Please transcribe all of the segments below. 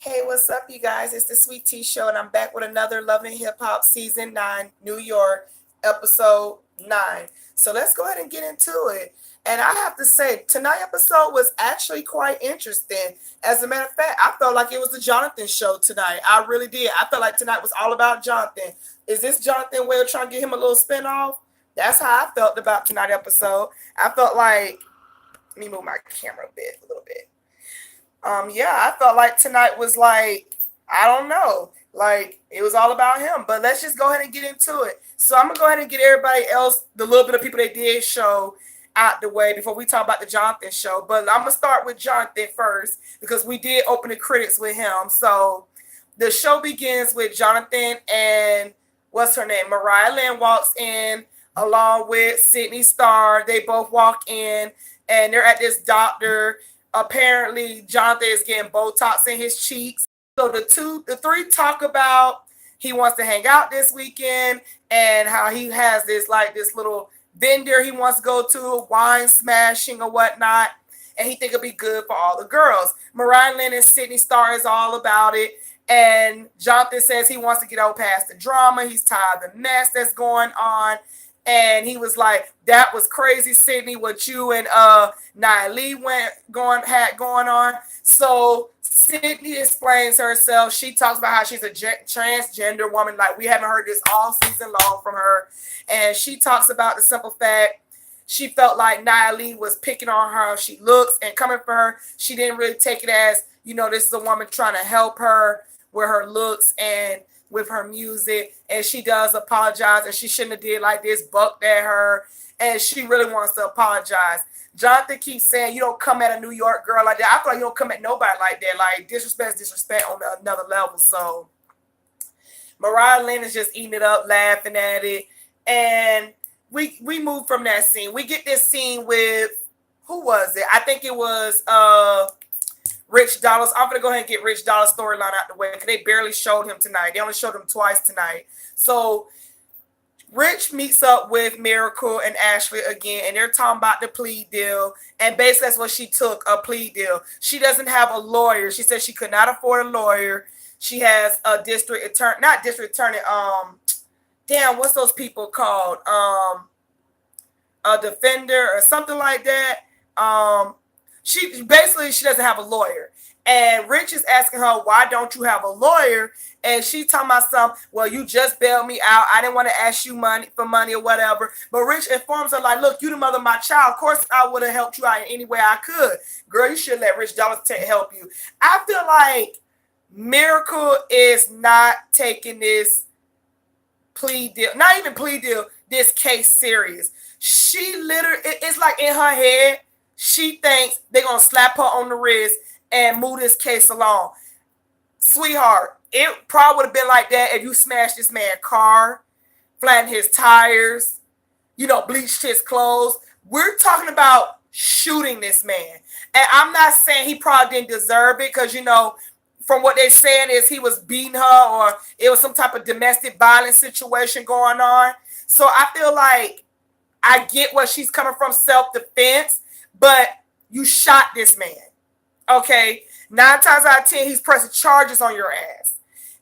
Hey, what's up, you guys? It's the Sweet Tea Show, and I'm back with another Love and Hip Hop Season 9, New York, Episode 9. So let's go ahead and get into it. And I have to say, tonight's episode was actually quite interesting. As a matter of fact, I felt like it was the Jonathan show tonight. I really did. I felt like tonight was all about Jonathan. Is this Jonathan Will trying to get him a little spinoff? That's how I felt about tonight's episode. I felt like, let me move my camera a little bit. Yeah, I felt like tonight was like, I don't know, like it was all about him. But let's just go ahead and get into it. So I'm gonna go ahead and get everybody else, the little bit of people they did show out the way before we talk about the Jonathan show. But I'm gonna start with Jonathan first because we did open the critics with him. So the show begins with Jonathan and what's her name? Mariah Lynn walks in along with Sydney Starr. They both walk in and they're at this doctor. Apparently Jonathan is getting Botox in his cheeks. So the three talk about he wants to hang out this weekend and how he has this little vendor he wants to go to, wine smashing or whatnot, and he think it'll be good for all the girls. Mariah Lynn and Sydney Starr is all about it. And Jonathan says he wants to get out past the drama. He's tired of the mess that's going on. And he was like, that was crazy, Sydney, what you and Nia Lee had going on. So Sydney explains herself. She talks about how she's a transgender woman. Like, we haven't heard this all season long from her. And she talks about the simple fact she felt like Nia Lee was picking on her how she looks and coming for her. She didn't really take it as, this is a woman trying to help her with her looks and with her music, and she does apologize, and she shouldn't have did like this, bucked at her, and she really wants to apologize. Jonathan keeps saying, you don't come at a New York girl like that. I feel like you don't come at nobody like that. Like, disrespect is disrespect on another level. So Mariah Lynn is just eating it up, laughing at it, and we move from that scene. We get this scene with, who was it? I think it was Rich Dollaz. I'm going to go ahead and get Rich Dollaz' storyline out the way because they barely showed him tonight. They only showed him twice tonight. So Rich meets up with Miracle and Ashley again, and they're talking about the plea deal. And basically that's what she took, a plea deal. She doesn't have a lawyer. She said she could not afford a lawyer. She has a district attorney, not district attorney, what's those people called? A defender or something like that. She doesn't have a lawyer. And Rich is asking her, why don't you have a lawyer? And she talking about something, well, you just bailed me out. I didn't want to ask you money or whatever. But Rich informs her, like, look, you the mother of my child. Of course, I would have helped you out in any way I could. Girl, you should let Rich Dollaz help you. I feel like Miracle is not taking this plea deal, not even plea deal, this case serious. She literally, it's like in her head, she thinks they're going to slap her on the wrist and move this case along. Sweetheart, it probably would have been like that if you smashed this man's car, flattened his tires, bleached his clothes. We're talking about shooting this man. And I'm not saying he probably didn't deserve it because, from what they're saying is he was beating her or it was some type of domestic violence situation going on. So I feel like I get where she's coming from, self-defense, but you shot this man, okay? 9 times out of 10, he's pressing charges on your ass.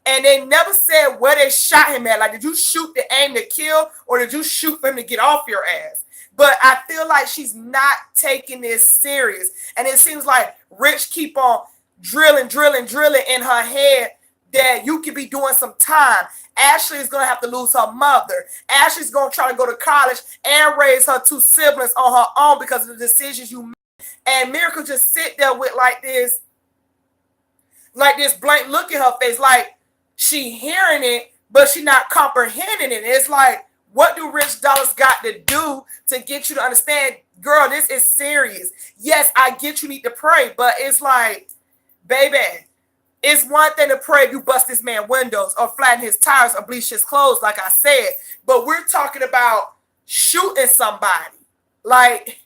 And they never said where they shot him at. Like, did you shoot to aim to kill or did you shoot for him to get off your ass? But I feel like she's not taking this serious. And it seems like Rich keep on drilling in her head that you could be doing some time. Ashley is going to have to lose her mother. Ashley's going to try to go to college and raise her 2 siblings on her own because of the decisions you made. And Miracle just sit there with like this blank look in her face, like she hearing it, but she not comprehending it. It's like, what do Rich Dollaz got to do to get you to understand, girl, this is serious. Yes, I get you need to pray, but it's like, baby, it's one thing to pray if you bust this man's windows or flatten his tires or bleach his clothes, like I said. But we're talking about shooting somebody. Like,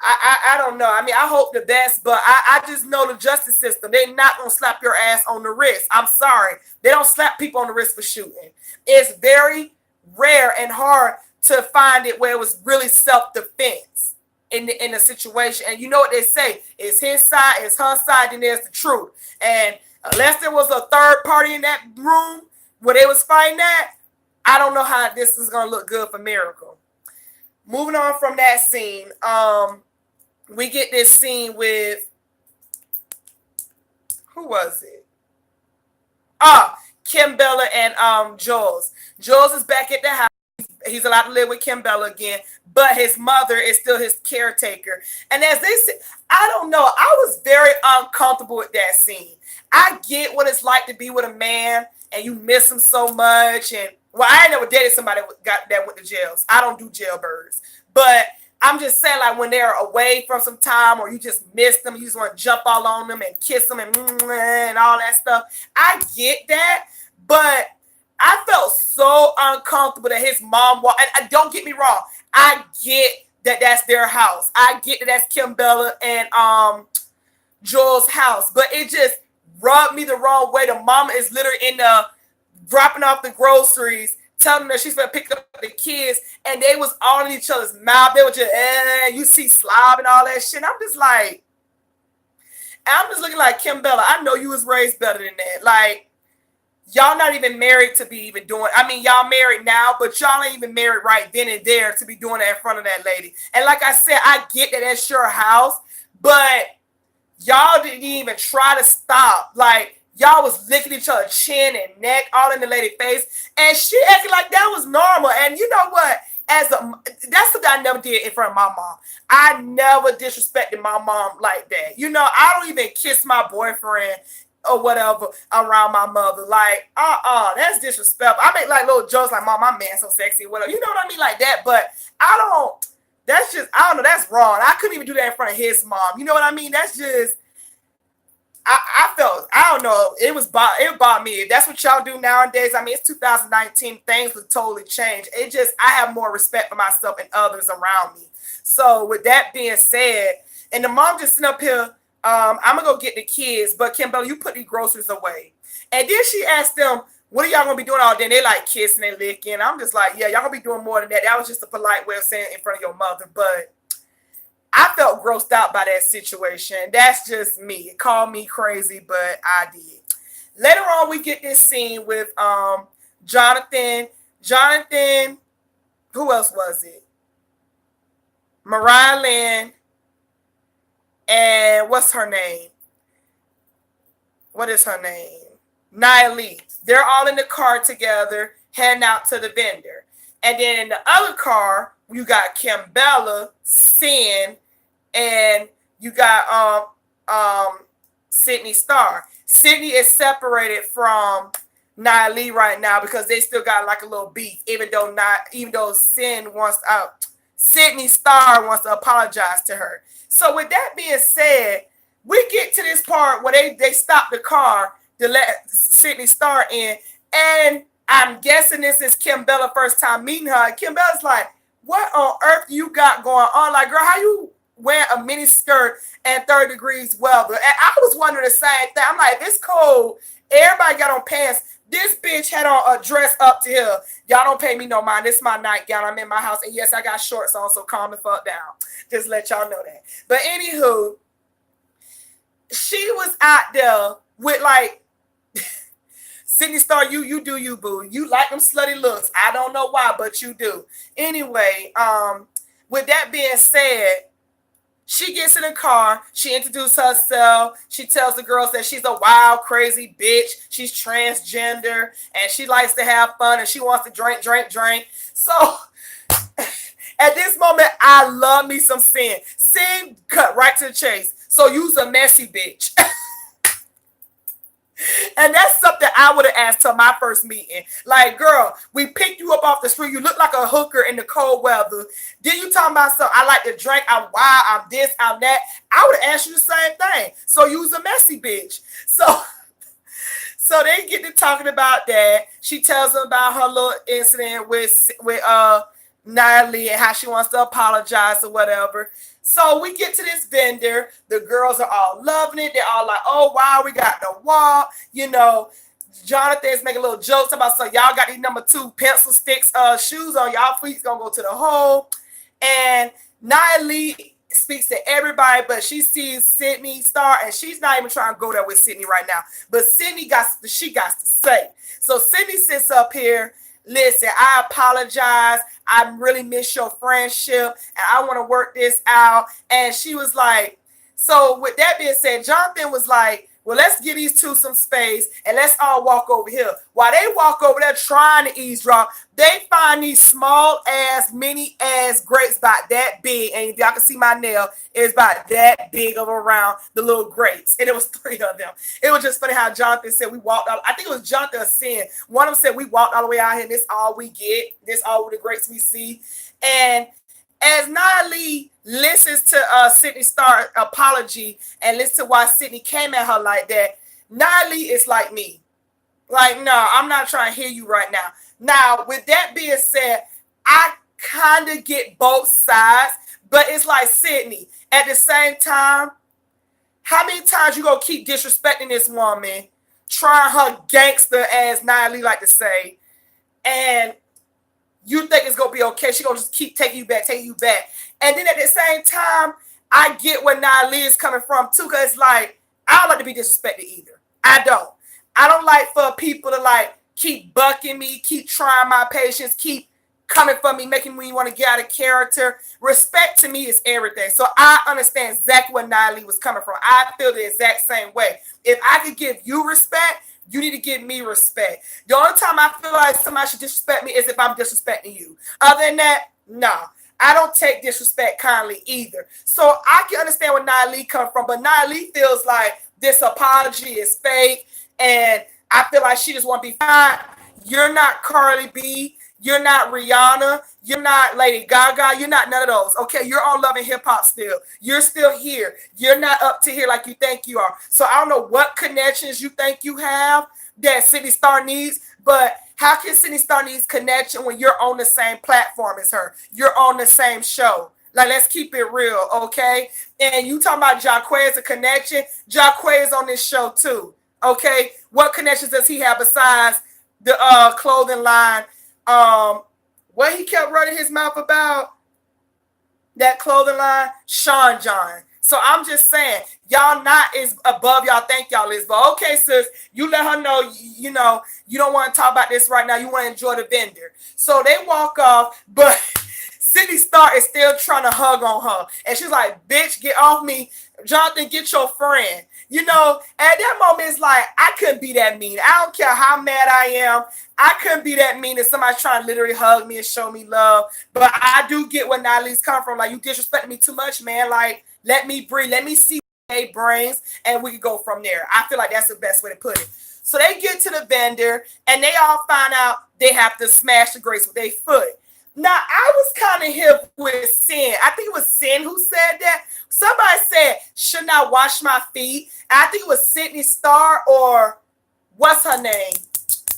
I don't know. I mean, I hope the best, but I just know the justice system. They're not going to slap your ass on the wrist. I'm sorry. They don't slap people on the wrist for shooting. It's very rare and hard to find it where it was really self-defense in the situation. And you know what they say? It's his side, it's her side, and there's the truth. And Unless there was a third party in that room where they was fighting at, I don't know how this is gonna look good for Miracle. Moving on from that scene, we get this scene with who was it? Kim Bella and Jules. Jules is back at the house. He's allowed to live with Kim Bella again, but his mother is still his caretaker. And as they said, I don't know. I was very uncomfortable with that scene. I get what it's like to be with a man and you miss him so much. And well, I ain't never dated somebody that went to jails. I don't do jailbirds. But I'm just saying, like, when they're away from some time or you just miss them, you just want to jump all on them and kiss them and all that stuff. I get that, but I felt so uncomfortable that his mom walked. And don't get me wrong, I get that that's their house. I get that that's Kim Bella and Joel's house, but it just rubbed me the wrong way. The mama is literally in the dropping off the groceries, telling them that she's gonna pick up the kids, and they was all in each other's mouth. They were just, you see slob and all that shit. And I'm just looking like, Kim Bella, I know you was raised better than that. Like, y'all not even married to be even doing, I mean, y'all married now, but y'all ain't even married right then and there to be doing that in front of that lady. And like I said, I get that that's your house, but y'all didn't even try to stop. Like, y'all was licking each other's chin and neck all in the lady's face, and she acted like that was normal. And you know what? That's something I never did in front of my mom. I never disrespected my mom like that. You know, I don't even kiss my boyfriend or whatever around my mother. Like, that's disrespectful. I make like little jokes like, Mom, my man's so sexy, whatever. You know what I mean? Like that, but I don't know, that's wrong. I couldn't even do that in front of his mom. You know what I mean? That's just, I felt, I don't know, it bothered me. If that's what y'all do nowadays, I mean, it's 2019, things would totally change. I have more respect for myself and others around me. So with that being said, and the mom just sitting up here, I'm gonna go get the kids, but Kim Bella, you put these groceries away. And then she asked them, what are y'all gonna be doing all day? And they like kissing and licking. I'm just like, yeah, y'all gonna be doing more than that. That was just a polite way of saying it in front of your mother, but I felt grossed out by that situation. That's just me. It called me crazy, but I did. Later on, we get this scene with Jonathan. Jonathan, who else was it? Mariah Lynn, and what's her name? What is her name? Nia Lee. They're all in the car together, heading out to the vendor. And then in the other car, you got Kim Bella, Sin, and you got Sydney Star. Sydney is separated from Nia Lee right now because they still got like a little beef, even though Sydney Star wants to apologize to her. So with that being said, we get to this part where they stop the car to let Sydney Star in, and I'm guessing this is Kim Bella first time meeting her. Kim Bella's like, what on earth you got going on? Like, girl, how you wear a mini skirt and 30 degrees weather? And I was wondering the same thing. I'm like, if it's cold, everybody got on pants. This bitch had on a dress up to here. Y'all don't pay me no mind. This is my nightgown. I'm in my house. And yes, I got shorts on, so calm the fuck down. Just let y'all know that. But anywho, she was out there with like, Sydney Star, you do you, boo. You like them slutty looks. I don't know why, but you do. Anyway, with that being said, she gets in the car. She introduces herself. She tells the girls that she's a wild, crazy bitch. She's transgender, and she likes to have fun, and she wants to drink. So at this moment, I love me some Sin. Sin cut right to the chase. So you's a messy bitch. And that's something I would have asked her my first meeting. Like, girl, we picked you up off the street. You look like a hooker in the cold weather. Then you talking about something, I like to drink, I'm wild, I'm this, I'm that. I would have asked you the same thing. So you was a messy bitch. So they get to talking about that. She tells them about her little incident with Nia Lee and how she wants to apologize or whatever. So we get to this vendor. The girls are all loving it. They're all like, oh, wow, we got the walk. You know, Jonathan's making little jokes about, so y'all got these number 2 pencil sticks shoes on. Y'all feet's going to go to the hole. And Nia Lee speaks to everybody, but she sees Sydney Star, and she's not even trying to go there with Sydney right now. But Sydney got to say. So Sydney sits up here. Listen, I apologize. I really miss your friendship, and I want to work this out. And she was like, so with that being said, Jonathan was like, well, let's give these two some space and let's all walk over here. While they walk over there trying to eavesdrop, they find these small ass, mini ass grapes about that big. And if y'all can see my nail, it's about that big of around the little grapes. And it was 3 of them. It was just funny how Jonathan said we walked out. I think it was Jonathan or Sin. One of them said we walked all the way out here and this all we get. This all the grapes we see. And as Nia Lee listens to Sydney Star's apology and listens to why Sydney came at her like that, Nia Lee is like me. Like, no, I'm not trying to hear you right now. Now, with that being said, I kind of get both sides, but it's like Sydney. At the same time, how many times you gonna keep disrespecting this woman, trying her gangster, as Nia Lee like to say, and you think it's going to be okay. She's going to just keep taking you back. And then at the same time, I get where Nia Lee is coming from, too, because it's like, I don't like to be disrespected either. I don't like for people to, like, keep bucking me, keep trying my patience, keep coming for me, making me want to get out of character. Respect to me is everything. So I understand exactly where Nia Lee was coming from. I feel the exact same way. If I could give you respect, you need to give me respect. The only time I feel like somebody should disrespect me is if I'm disrespecting you. Other than that, no. I don't take disrespect kindly either. So I can understand where Nia Lee comes from, but Nia Lee feels like this apology is fake, and I feel like she just want to be fine. You're not Cardi B. You're not Rihanna. You're not Lady Gaga. You're not none of those. Okay, you're on Love and Hip Hop still. You're still here. You're not up to here like you think you are. So I don't know what connections you think you have that Sydney Star needs, but how can Sydney Star needs connection when you're on the same platform as her? You're on the same show. Like, let's keep it real, okay? And you talking about Jacquay as a connection? Jacquay is on this show too, okay? What connections does he have besides the clothing line? What he kept running his mouth about, that clothing line, Sean John. So I'm just saying, y'all not as above y'all think y'all is. But okay, sis, you let her know, you know, you don't want to talk about this right now. You want to enjoy the vendor. So they walk off, but Sydney Star is still trying to hug on her. And she's like, bitch, get off me. Jonathan, get your friend. You know, at that moment, it's like, I couldn't be that mean. I don't care how mad I am. I couldn't be that mean if somebody's trying to literally hug me and show me love. But I do get where Nia Lee's come from. Like, you disrespecting me too much, man. Like, let me breathe. Let me see their brains, and we can go from there. I feel like that's the best way to put it. So they get to the vendor, and they all find out they have to smash the grapes with their foot. Now, I was kind of hip with Sin. I think it was Sin who said that. Somebody said, shouldn't I wash my feet? I think it was Sydney Star or what's her name?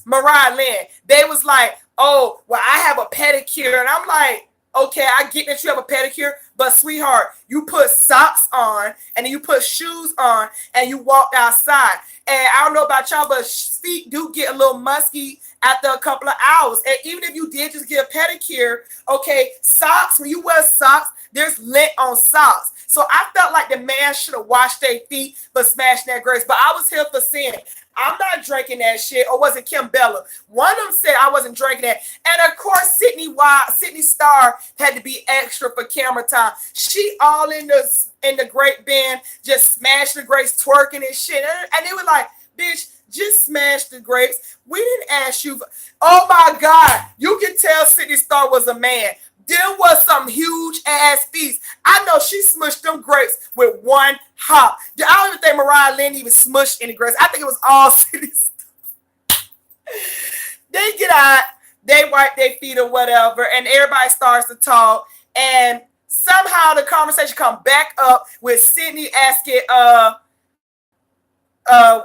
Mariah Lynn. They was like, oh, well, I have a pedicure. And I'm like, okay, I get that you have a pedicure, but sweetheart, you put socks on and then you put shoes on and you walk outside. And I don't know about y'all, but feet do get a little musky after a couple of hours. And even if you did just get a pedicure, okay, socks, when you wear socks, there's lint on socks. So I felt like the man should have washed their feet but smashed their grapes. But I was here for Sin. I'm not drinking that shit. Or was it Kim Bella? One of them said I wasn't drinking that. And of course, Sydney Star had to be extra for camera time. She all in the grape bin, just smashed the grapes, twerking and shit. And they were like, bitch, just smash the grapes. We didn't ask you. Oh my God. You can tell Sydney Star was a man. There was some huge ass feast. I know she smushed them grapes with one hop. I don't even think Mariah Lynn even smushed any grapes. I think it was all Sydney Star. They get out, they wipe their feet or whatever, and everybody starts to talk. And somehow the conversation come back up with Sydney asking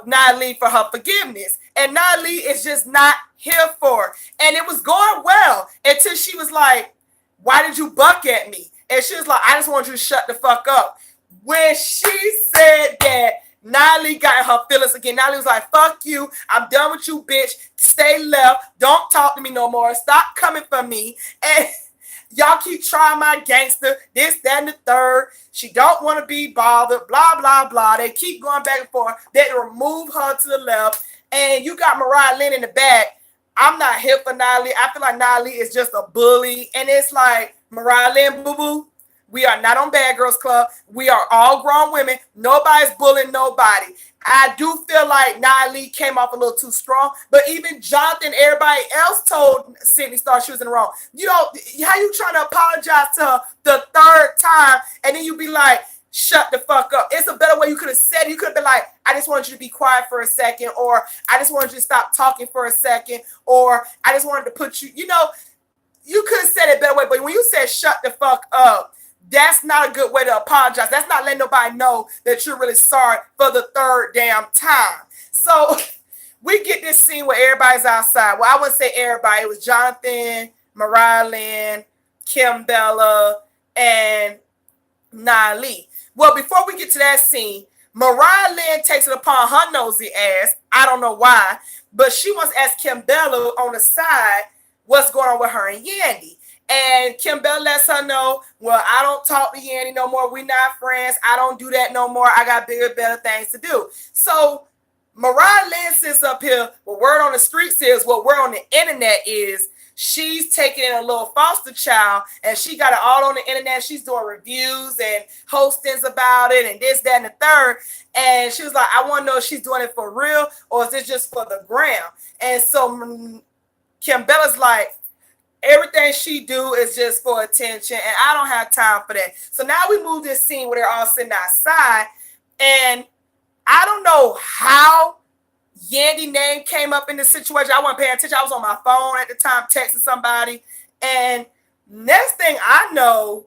Nia Lee for her forgiveness. And Nia Lee is just not here for it. And it was going well until she was like, why did you buck at me? And she was like, I just want you to shut the fuck up. When she said that, Nia Lee got in her feelings again. Nia Lee was like, fuck you. I'm done with you, bitch. Stay left. Don't talk to me no more. Stop coming for me. And Y'all keep trying my gangster, this, that, and the third. She don't want to be bothered, blah, blah, blah. They keep going back and forth. They remove her to the left. And you got Mariah Lynn in the back. I'm not here for Nia Lee. I feel like Nia Lee is just a bully. And it's like, Mariah Lynn, boo-boo, we are not on Bad Girls Club. We are all grown women. Nobody's bullying nobody. I do feel like Nia Lee came off a little too strong, but even Jonathan, everybody else told Sydney Star she was in the wrong. You know, how you trying to apologize to her the third time, and then you be like, shut the fuck up. It's a better way you could have said it. You could have been like, I just wanted you to be quiet for a second, or I just wanted you to stop talking for a second, or I just wanted to put you, you know, you could have said it a better way, but when you said shut the fuck up, that's not a good way to apologize. That's not letting nobody know that you're really sorry for the third damn time. So we get this scene where everybody's outside. Well, I wouldn't say everybody. It was Jonathan, Mariah Lynn, Kim Bella, and Nia Lee. Well, before we get to that scene, Mariah Lynn takes it upon her nosy ass. I don't know why, but she wants to ask Kim Bella on the side what's going on with her and Yandy. And Kim Bella lets her know, well, I don't talk to Yandy no more. We're not friends. I don't do that no more. I got bigger, better things to do. So Mariah Lynn sits up here. What word on the streets is, what word on the internet is, she's taking in a little foster child, and she got it all on the internet. She's doing reviews and hostings about it and this, that, and the third. And she was like, I want to know if she's doing it for real or is it just for the gram? And so Kim Bella's like, everything she do is just for attention, and I don't have time for that. So now we move this scene where they're all sitting outside, and I don't know how Yandy name came up in this situation. I wasn't paying attention. I was on my phone at the time texting somebody, and next thing I know,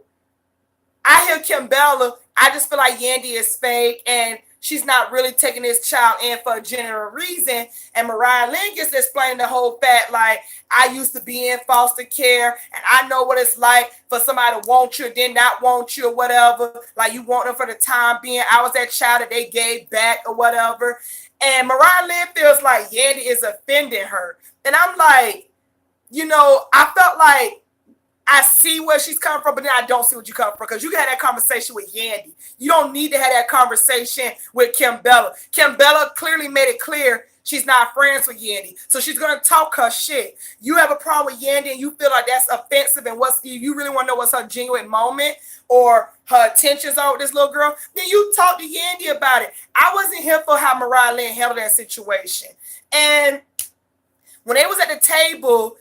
I hear Kim Bella. I just feel like Yandy is fake, and she's not really taking this child in for a general reason. And Mariah Lynn gets to explain the whole fact, like, I used to be in foster care, and I know what it's like for somebody to want you, then not want you, or whatever. Like, you want them for the time being. I was that child that they gave back, or whatever. And Mariah Lynn feels like Yandy is offending her. And I'm like, you know, I felt like I see where she's coming from, but then I don't see what you come from, because you can have that conversation with Yandy. You don't need to have that conversation with Kim Bella. Kim Bella clearly made it clear she's not friends with Yandy, so she's going to talk her shit. You have a problem with Yandy and you feel like that's offensive, and you really want to know what's her genuine moment or her intentions are with this little girl, then you talk to Yandy about it. I wasn't here for how Mariah Lynn handled that situation. And when they was at the table,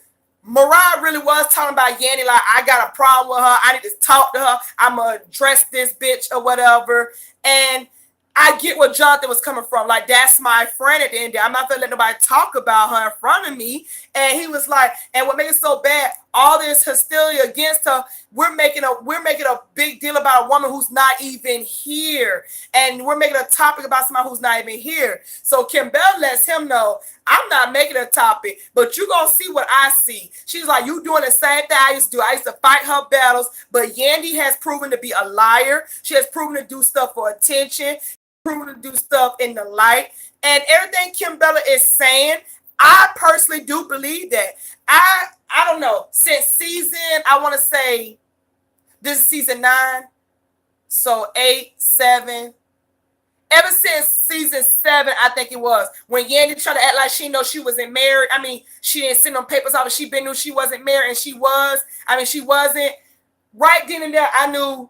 Mariah really was talking about Yandy like, I got a problem with her. I need to talk to her. I'm going to address this bitch or whatever. And I get where Jonathan was coming from. Like, that's my friend at the end of the day. I'm not going to let nobody talk about her in front of me. And he was like, and what makes it so bad, all this hysteria against her, we're making a big deal about a woman who's not even here. And we're making a topic about somebody who's not even here. So Kim Bell lets him know, I'm not making a topic, but you're going to see what I see. She's like, you doing the same thing I used to do. I used to fight her battles, but Yandy has proven to be a liar. She has proven to do stuff for attention, proven to do stuff in the light. And everything Kim Bella is saying, I personally do believe that. I don't know, since season, I want to say, this is season 9, so 8, 7, ever since season 7, I think it was, when Yandy tried to act like she knows she wasn't married. I mean, she didn't send them papers off, but she been knew she wasn't married, and she was. I mean, she wasn't. Right then and there, I knew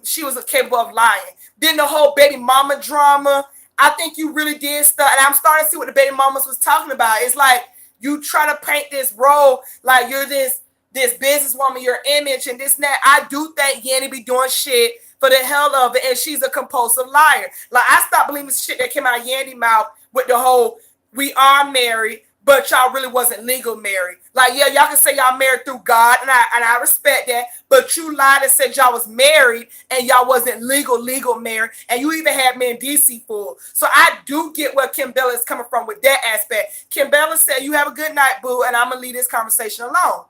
she was capable of lying. Then the whole baby mama drama, I think you really did stuff, and I'm starting to see what the baby mamas was talking about. It's like, you try to paint this role like you're this businesswoman, your image, and this and that. I do think Yandy be doing shit for the hell of it, and she's a compulsive liar. Like, I stopped believing shit that came out of Yandy's mouth with the whole, we are married, but y'all really wasn't legal married. Like, yeah, y'all can say y'all married through God, and I respect that, but you lied and said y'all was married, and y'all wasn't legal married, and you even had Mendici fooled. So I do get where Kim Bella is coming from with that aspect. Kim Bella said, you have a good night, boo, and I'm going to leave this conversation alone.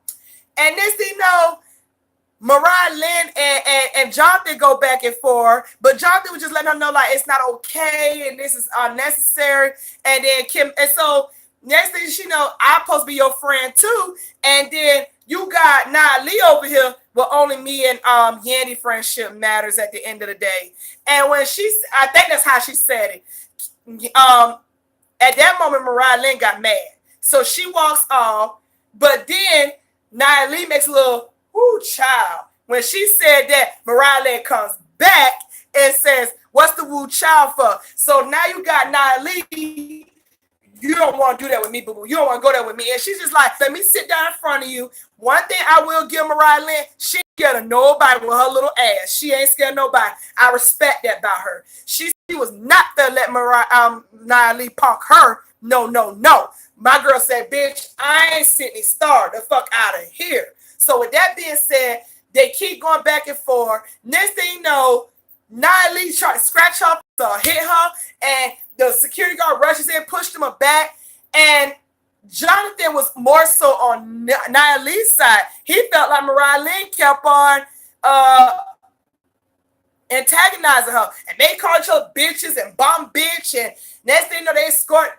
And this, you know, Mariah Lynn and Jonathan go back and forth, but Jonathan was just letting her know, like, it's not okay, and this is unnecessary. And then Kim, and so next thing you know, I'm supposed to be your friend too. And then you got Nia Lee over here, but only me and Yandy friendship matters at the end of the day. And when I think that's how she said it. At that moment, Mariah Lynn got mad. So she walks off, but then Nia Lee makes a little, whoo, child. When she said that, Mariah Lynn comes back and says, what's the woo child for? So now you got Nia Lee. You don't want to do that with me, boo boo. You don't want to go there with me. And she's just like, let me sit down in front of you. One thing I will give Mariah Lynn, she ain't scared of nobody with her little ass. She ain't scared of nobody. I respect that about her. She was not to let Nia Lee punk her. No, no, no. My girl said, bitch, I ain't Sydney Star. The fuck out of here. So with that being said, they keep going back and forth. Next thing you know, Nia Lee tried to scratch her, hit her, and the security guard rushes in, pushed him back, and Jonathan was more so on Nia Lee's side. He felt like Mariah Lynn kept on antagonizing her, and they called each other bitches and bomb bitch, and next thing you know, they escort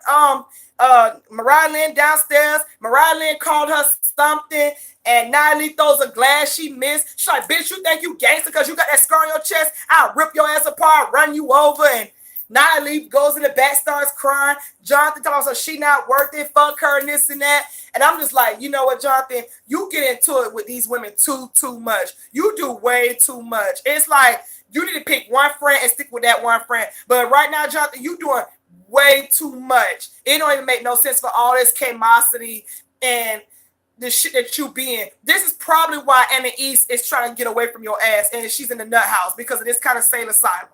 Mariah Lynn downstairs. Mariah Lynn called her something, and Nia Lee throws a glass she missed. She's like, bitch, you think you gangster because you got that scar on your chest? I'll rip your ass apart, run you over. And Nia Lee goes in the back, starts crying. Jonathan tells her she not worth it, fuck her, and this and that. And I'm just like, you know what, Jonathan? You get into it with these women too much. You do way too much. It's like, you need to pick one friend and stick with that one friend. But right now, Jonathan, you doing way too much. It don't even make no sense for all this animosity and the shit that you be in. This is probably why Anna East is trying to get away from your ass, and she's in the nut house because of this kind of sane asylum.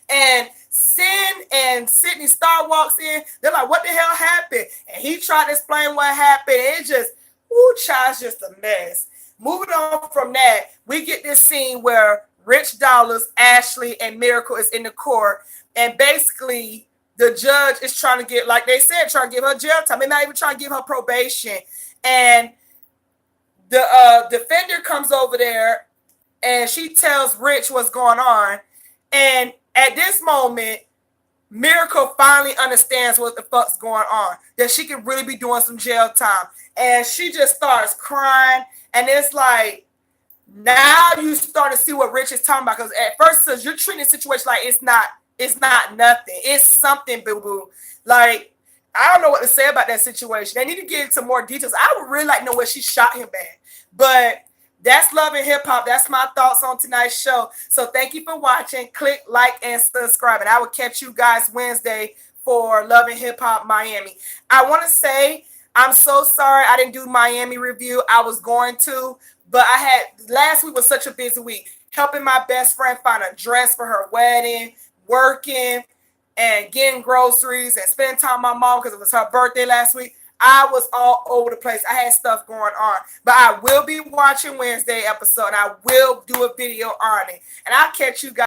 And Sin and Sydney Star walks in. They're like, what the hell happened? And he tried to explain what happened. It just, ooh, child's just a mess. Moving on from that, we get this scene where Rich Dollars, Ashley, and Miracle is in the court. And basically, the judge is trying to get, like they said, trying to give her jail time. They're not even trying to give her probation. And the defender comes over there, and she tells Rich what's going on. And at this moment, Miracle finally understands what the fuck's going on, that she could really be doing some jail time. And she just starts crying. And it's like, now you start to see what Rich is talking about. Because at first, says you're treating the situation like it's not nothing. It's something, boo-boo. Like, I don't know what to say about that situation. They need to get into more details. I would really like to know where she shot him at. But that's Love and Hip Hop. That's my thoughts on tonight's show. So thank you for watching. Click like and subscribe. And I will catch you guys Wednesday for Love and Hip Hop Miami. I want to say I'm so sorry I didn't do Miami review. I was going to, but last week was such a busy week. Helping my best friend find a dress for her wedding, working, and getting groceries and spending time with my mom because it was her birthday last week. I was all over the place. I had stuff going on. But I will be watching Wednesday episode. And I will do a video on it. And I'll catch you guys.